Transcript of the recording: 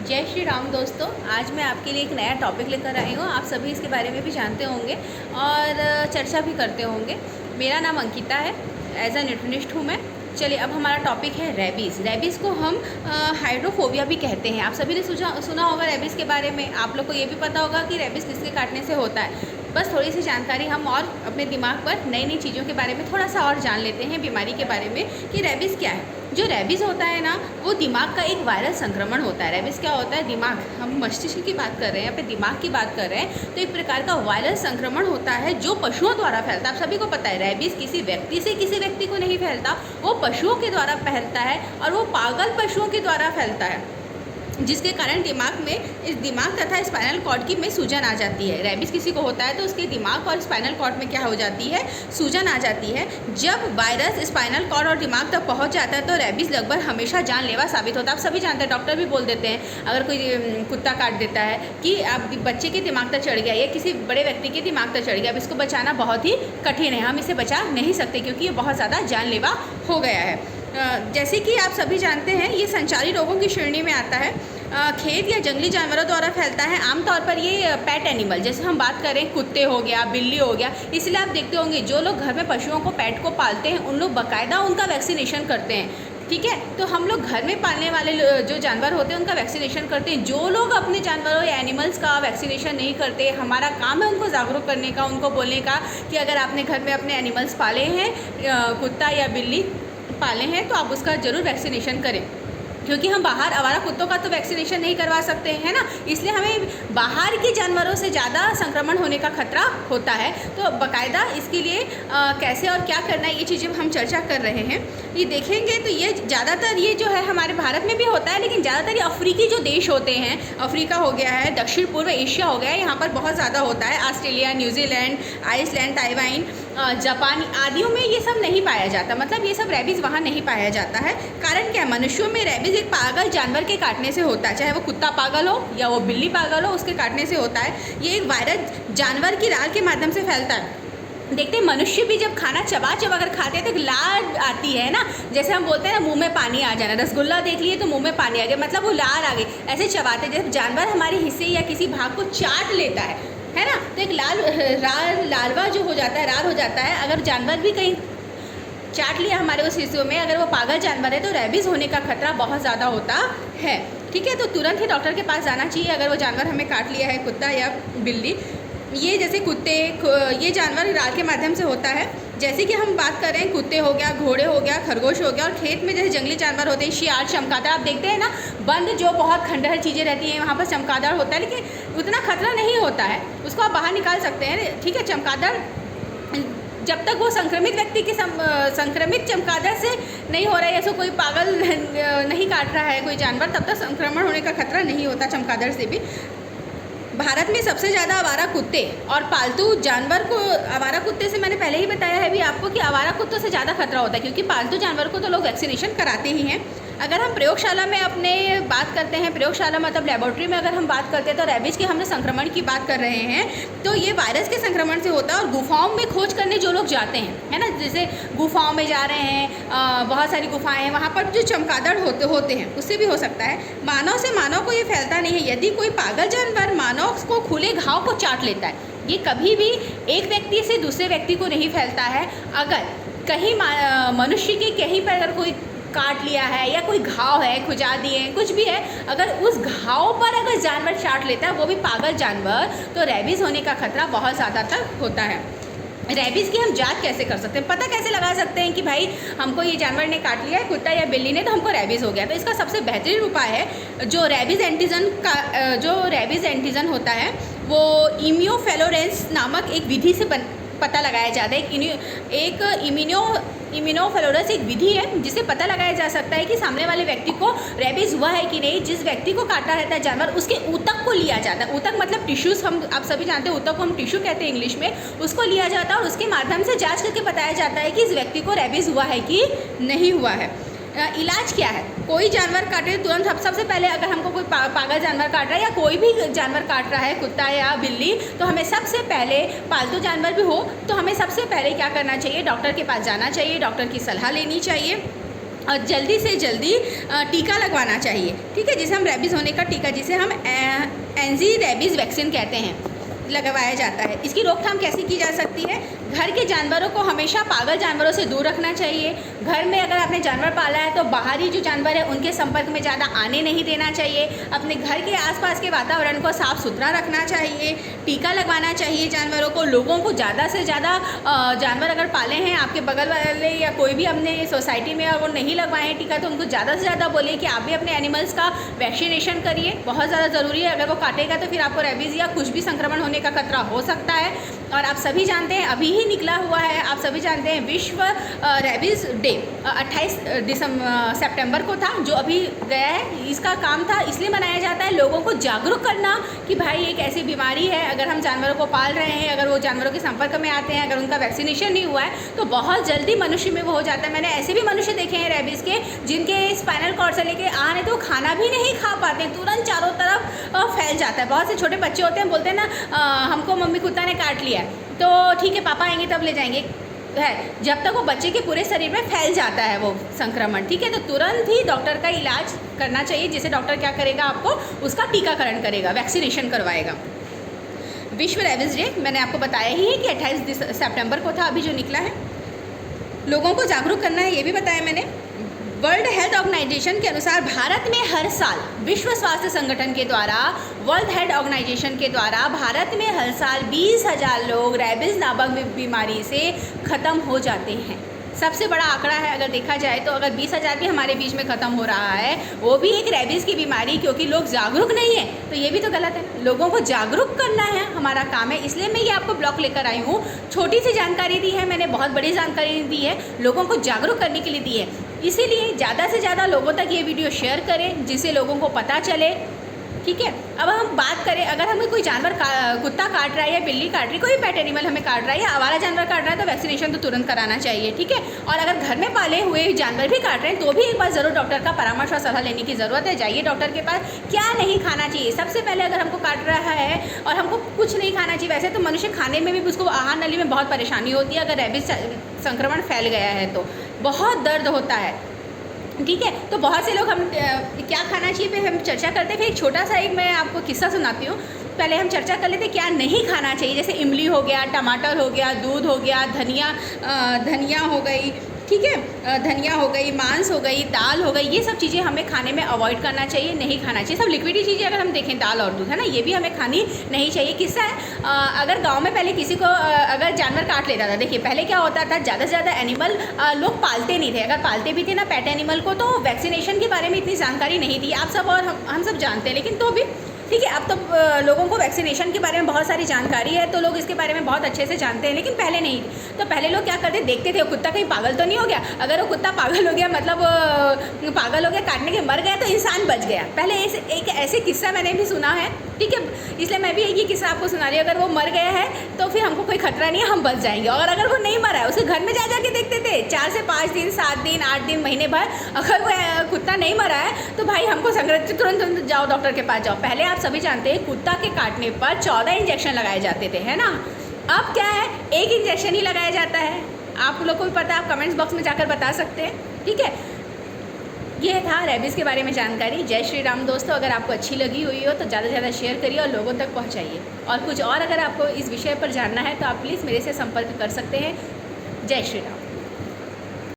जय श्री राम दोस्तों। आज मैं आपके लिए एक नया टॉपिक लेकर आई हूँ। आप सभी इसके बारे में भी जानते होंगे और चर्चा भी करते होंगे। मेरा नाम अंकिता है, एज अ न्यूट्रिनिस्ट हूँ मैं। चलिए, अब हमारा टॉपिक है रेबीज़। रेबीज़ को हम हाइड्रोफोबिया भी कहते हैं। आप सभी ने सुना होगा रेबीज़ के बारे में। आप लोग को ये भी पता होगा कि रेबीज़ किसके काटने से होता है। बस थोड़ी सी जानकारी हम और अपने दिमाग पर नई नई चीज़ों के बारे में थोड़ा सा और जान लेते हैं, बीमारी के बारे में कि रेबीज़ क्या है। जो रेबीज़ होता है ना, वो दिमाग का एक वायरल संक्रमण होता है। रेबीज़ क्या होता है? दिमाग, हम मस्तिष्क की बात कर रहे हैं, अपने दिमाग की बात कर रहे हैं। तो एक प्रकार का वायरल संक्रमण होता है जो पशुओं द्वारा फैलता है। आप सभी को पता है रेबीज़ किसी व्यक्ति से किसी व्यक्ति को नहीं फैलता, वो पशुओं के द्वारा फैलता है और वो पागल पशुओं के द्वारा फैलता है, जिसके कारण दिमाग तथा स्पाइनल कॉर्ड की में सूजन आ जाती है। रेबीज़ किसी को होता है तो उसके दिमाग और स्पाइनल कॉर्ड में क्या हो जाती है? सूजन आ जाती है। जब वायरस स्पाइनल कॉर्ड और दिमाग तक पहुंच जाता है तो रेबीज़ लगभग हमेशा जानलेवा साबित होता है। आप सभी जानते हैं, डॉक्टर भी बोल देते हैं अगर कोई कुत्ता काट देता है कि आप बच्चे के दिमाग तक चढ़ गया या किसी बड़े व्यक्ति के दिमाग तक चढ़ गया, अब इसको बचाना बहुत ही कठिन है, हम इसे बचा नहीं सकते क्योंकि ये बहुत ज़्यादा जानलेवा हो गया है। जैसे कि आप सभी जानते हैं, ये संचारी रोगों की श्रेणी में आता है। खेत या जंगली जानवरों द्वारा फैलता है। आमतौर पर ये पेट एनिमल, जैसे हम बात करें कुत्ते हो गया, बिल्ली हो गया, इसलिए आप देखते होंगे जो लोग घर में पशुओं को, पेट को पालते हैं, उन लोग बाकायदा उनका वैक्सीनेशन करते हैं। ठीक है, तो हम लोग घर में पालने वाले जो जानवर होते हैं उनका वैक्सीनेशन करते हैं। जो लोग अपने जानवरों या एनिमल्स का वैक्सीनेशन नहीं करते, हमारा काम है उनको जागरूक करने का, उनको बोलने का कि अगर आपने घर में अपने एनिमल्स पाले हैं, कुत्ता या बिल्ली पाले हैं, तो आप उसका ज़रूर वैक्सीनेशन करें। क्योंकि हम बाहर आवारा कुत्तों का तो वैक्सीनेशन नहीं करवा सकते हैं ना, इसलिए हमें बाहर के जानवरों से ज़्यादा संक्रमण होने का खतरा होता है। तो बाकायदा इसके लिए कैसे और क्या करना है, ये चीज़ें हम चर्चा कर रहे हैं। ये देखेंगे तो ये ज़्यादातर ये जो है हमारे भारत में भी होता है, लेकिन ज़्यादातर ये अफ्रीकी जो देश होते हैं, अफ्रीका हो गया है, दक्षिण पूर्व एशिया हो गया है, यहाँ पर बहुत ज़्यादा होता है। Australia, New Zealand, Iceland, Taiwan, Japan आदियों में ये सब नहीं पाया जाता। मतलब ये सब रेबीज़ वहाँ नहीं पाया जाता है। कारण क्या है? मनुष्यों में रेबीज़ एक पागल जानवर के काटने से होता है, चाहे वो कुत्ता पागल हो या वो बिल्ली पागल हो, उसके काटने से होता है। ये एक वायरस जानवर की लार के माध्यम से फैलता है। देखते हैं मनुष्य भी जब खाना चबा कर खाते हैं तो लार आती है ना, जैसे हम बोलते हैं ना, मुंह में पानी आ जाना। रसगुल्ला देख लिए तो मुंह में पानी आ गया, मतलब वो लार आ गई। ऐसे चबाते जब जानवर हमारे हिस्से या किसी भाग को चाट लेता है ना, तो एक लार्वा जो हो जाता है, रार हो जाता है। अगर जानवर भी कहीं चाट लिया हमारे उस हिस्सों में, अगर वो पागल जानवर है तो रेबीज़ होने का खतरा बहुत ज़्यादा होता है। ठीक है, तो तुरंत ही डॉक्टर के पास जाना चाहिए अगर वो जानवर हमें काट लिया है, कुत्ता या बिल्ली। ये जैसे कुत्ते, ये जानवर रार के माध्यम से होता है। जैसे कि हम बात कर रहे हैं, कुत्ते हो गया, घोड़े हो गया, खरगोश हो गया, और खेत में जैसे जंगली जानवर होते हैं, शियार, चमगादड़, आप देखते हैं ना, बंद जो बहुत खंडहर चीज़ें रहती हैं वहाँ पर चमगादड़ होता है, लेकिन उतना खतरा नहीं होता है, उसको आप बाहर निकाल सकते हैं। ठीक है, चमगादड़ जब तक वो संक्रमित व्यक्ति के संक्रमित चमगादड़ से नहीं हो रहा है, ऐसा कोई पागल नहीं काट रहा है कोई जानवर, तब तक संक्रमण होने का खतरा नहीं होता चमगादड़ से भी। भारत में सबसे ज़्यादा आवारा कुत्ते और पालतू जानवर को, आवारा कुत्ते से मैंने पहले ही बताया है भी आपको कि आवारा कुत्तों से ज़्यादा खतरा होता है, क्योंकि पालतू जानवर को तो लोग वैक्सीनेशन कराते ही हैं। अगर हम प्रयोगशाला में अपने बात करते हैं, प्रयोगशाला मतलब लेबोरेटरी में अगर हम बात करते हैं, तो रेबीज़ के हमने संक्रमण की बात कर रहे हैं, तो ये वायरस के संक्रमण से होता है। और गुफाओं में खोज करने जो लोग जाते हैं, है ना, जैसे गुफाओं में जा रहे हैं, बहुत सारी गुफाएं हैं, वहाँ पर जो चमगादड़ होते हैं उससे भी हो सकता है। मानव से मानव को ये फैलता नहीं है। यदि कोई पागल जानवर मानव को खुले घाव को चाट लेता है, ये कभी भी एक व्यक्ति से दूसरे व्यक्ति को नहीं फैलता है। अगर कहीं मनुष्य के कहीं पर अगर कोई काट लिया है या कोई घाव है, खुजा दिए हैं, कुछ भी है, अगर उस घाव पर अगर जानवर चाट लेता है, वो भी पागल जानवर, तो रेबीज़ होने का खतरा बहुत ज़्यादा तक होता है। रेबीज़ की हम जांच कैसे कर सकते हैं, पता कैसे लगा सकते हैं कि भाई हमको ये जानवर ने काट लिया है, कुत्ता या बिल्ली ने, तो हमको रेबीज़ हो गया? तो इसका सबसे बेहतरीन उपाय है जो रेबीज़ एंटीजन होता है, वो इम्यूनोफ्लोरेसेंस नामक एक विधि से पता लगाया जाता है। एक इम्यूनोफ्लोरेसेंस एक विधि है जिससे पता लगाया जा सकता है कि सामने वाले व्यक्ति को रेबीज़ हुआ है कि नहीं। जिस व्यक्ति को काटा रहता है जानवर, उसके ऊतक को लिया जाता है। ऊतक मतलब टिश्यूज़, आप सभी जानते हैं ऊतक को हम टिश्यू कहते हैं इंग्लिश में। उसको लिया जाता है और उसके माध्यम से जांच करके बताया जाता है कि इस व्यक्ति को रेबीज़ हुआ है कि नहीं हुआ है। इलाज क्या है? कोई जानवर काटे तुरंत सबसे पहले, अगर हमको कोई पागल जानवर काट रहा है या कोई भी जानवर काट रहा है, कुत्ता या बिल्ली, तो हमें सबसे पहले, पालतू जानवर भी हो तो हमें सबसे पहले क्या करना चाहिए? डॉक्टर के पास जाना चाहिए, डॉक्टर की सलाह लेनी चाहिए। जल्दी से जल्दी टीका लगवाना चाहिए, ठीक है, जिसे हम रेबीज़ होने का टीका, जिसे हम एंजी रेबीज़ वैक्सीन कहते हैं, लगवाया जाता है। इसकी रोकथाम कैसे की जा सकती है? घर के जानवरों को हमेशा पागल जानवरों से दूर रखना चाहिए। घर में अगर आपने जानवर पाला है तो बाहरी जो जानवर है उनके संपर्क में ज़्यादा आने नहीं देना चाहिए। अपने घर के आसपास के वातावरण को साफ़ सुथरा रखना चाहिए। टीका लगवाना चाहिए जानवरों को। लोगों को ज़्यादा से ज़्यादा जानवर अगर पाले हैं आपके बगल वाले या कोई भी अपने सोसाइटी में और वो नहीं लगवाएं टीका, तो उनको ज़्यादा से ज़्यादा बोलिए कि आप भी अपने एनिमल्स का वैक्सीनेशन करिए, बहुत ज़्यादा ज़रूरी है। अगर वो काटेगा तो फिर आपको रेबीज़ या कुछ भी संक्रमण होने का खतरा हो सकता है। और आप सभी जानते हैं, अभी ही निकला हुआ है, आप सभी जानते हैं विश्व रेबीज़ डे 28 सितंबर को था, जो अभी गया है। इसका काम था इसलिए मनाया जाता है लोगों को जागरूक करना कि भाई एक ऐसी बीमारी है, अगर हम जानवरों को पाल रहे हैं, अगर वो जानवरों के संपर्क में आते हैं, अगर उनका वैक्सीनेशन नहीं हुआ है तो बहुत जल्दी मनुष्य में वो हो जाता है। मैंने ऐसे भी मनुष्य देखे हैं रेबीज़ के, जिनके स्पाइनल कॉर्ड से लेके तो वो खाना भी नहीं खा पाते, तुरंत चारों तरफ फैल जाता है। बहुत से छोटे बच्चे होते हैं, बोलते हैं ना हमको मम्मी कुत्ता ने काट लिया है, तो ठीक है पापा आएंगे तब ले जाएंगे, है जब तक वो बच्चे के पूरे शरीर में फैल जाता है वो संक्रमण, ठीक है, तो तुरंत ही डॉक्टर का इलाज करना चाहिए, जिसे डॉक्टर क्या करेगा, आपको उसका टीकाकरण करेगा, वैक्सीनेशन करवाएगा। विश्व रेबीज़ डे मैंने आपको बताया ही है कि 28 सितंबर को था, अभी जो निकला है। लोगों को जागरूक करना है, ये भी बताया मैंने। वर्ल्ड हेल्थ ऑर्गेनाइजेशन के अनुसार भारत में हर साल, विश्व स्वास्थ्य संगठन के द्वारा, वर्ल्ड हेल्थ ऑर्गेनाइजेशन के द्वारा भारत में हर साल 20,000 लोग रेबीज़ नामक बीमारी से ख़त्म हो जाते हैं। सबसे बड़ा आंकड़ा है अगर देखा जाए तो। अगर 20,000 भी हमारे बीच में ख़त्म हो रहा है, वो भी एक रेबीज़ की बीमारी, क्योंकि लोग जागरूक नहीं है, तो ये भी तो गलत है। लोगों को जागरूक करना है, हमारा काम है, इसलिए मैं ये आपको ब्लॉग लेकर आई हूँ। छोटी सी जानकारी दी है मैंने, बहुत बड़ी जानकारी दी है, लोगों को जागरूक करने के लिए दी है। इसीलिए ज़्यादा से ज़्यादा लोगों तक ये वीडियो शेयर करें, जिससे लोगों को पता चले, ठीक है। अब हम बात करें, अगर हमें कोई जानवर कुत्ता काट रहा है या बिल्ली काट रही है, कोई भी पेट एनिमल हमें काट रहा है या आवारा जानवर काट रहा है, तो वैक्सीनेशन तो तुरंत कराना चाहिए, ठीक है। और अगर घर में पाले हुए जानवर भी काट रहे हैं तो भी एक बार ज़रूर डॉक्टर का परामर्श और सलाह लेने की ज़रूरत है। जाइए डॉक्टर के पास। क्या नहीं खाना चाहिए? सबसे पहले अगर हमको काट रहा है और हमको कुछ नहीं खाना चाहिए, वैसे तो मनुष्य खाने में भी उसको आहार नली में बहुत परेशानी होती है। अगर रेबीज़ संक्रमण फैल गया है तो बहुत दर्द होता है, ठीक है। तो बहुत से लोग हम क्या खाना चाहिए पे हम चर्चा करते हैं। फिर एक छोटा सा मैं आपको किस्सा सुनाती हूँ। पहले हम चर्चा कर लेते क्या नहीं खाना चाहिए, जैसे इमली हो गया, टमाटर हो गया, दूध हो गया, धनिया हो गई, ठीक है, धनिया हो गई, मांस हो गई, दाल हो गई, ये सब चीज़ें हमें खाने में अवॉइड करना चाहिए, नहीं खाना चाहिए। सब लिक्विडी चीज़ें अगर हम देखें, दाल और दूध, है ना, ये भी हमें खानी नहीं चाहिए। किस्सा है, अगर गांव में पहले किसी को अगर जानवर काट लेता था, देखिए पहले क्या होता था, ज़्यादा से ज़्यादा एनिमल लोग पालते नहीं थे। अगर पालते भी थे ना पेट एनिमल को, तो वैक्सीनेशन के बारे में इतनी जानकारी नहीं थी। आप सब और हम सब जानते हैं, लेकिन तो भी ठीक है। अब तो लोगों को वैक्सीनेशन के बारे में बहुत सारी जानकारी है, तो लोग इसके बारे में बहुत अच्छे से जानते हैं, लेकिन पहले नहीं। तो पहले लोग क्या करते, देखते थे कुत्ता कहीं पागल तो नहीं हो गया। अगर वो कुत्ता पागल हो गया, मतलब पागल हो गया, काटने के मर गया, तो इंसान बच गया। पहले एक ऐसे किस्सा मैंने भी सुना है, ठीक है, इसलिए मैं भी ये किस्सा आपको सुना रही हूँ। अगर वो मर गया है तो फिर हमको कोई खतरा नहीं है, हम बच जाएंगे। और अगर वो नहीं मरा है, उसके घर में जा के देखते थे 4 से 5 दिन, 7 दिन, 8 दिन, महीने भर, अगर वो कुत्ता नहीं मरा है तो भाई हमको संरक्षित, तुरंत जाओ डॉक्टर के पास जाओ। पहले आप सभी जानते हैं कुत्ता के काटने पर 14 इंजेक्शन लगाए जाते थे, है ना। अब क्या है, एक इंजेक्शन ही लगाया जाता है। आप लोग को भी पता है, आप कमेंट्स बॉक्स में जाकर बता सकते हैं, ठीक है। ये था रेबीज़ के बारे में जानकारी। जय श्री राम दोस्तों। अगर आपको अच्छी लगी हुई हो तो ज़्यादा से ज़्यादा शेयर करिए और लोगों तक पहुंचाइए। और कुछ और अगर आपको इस विषय पर जानना है तो आप प्लीज़ मेरे से संपर्क कर सकते हैं। जय श्री राम।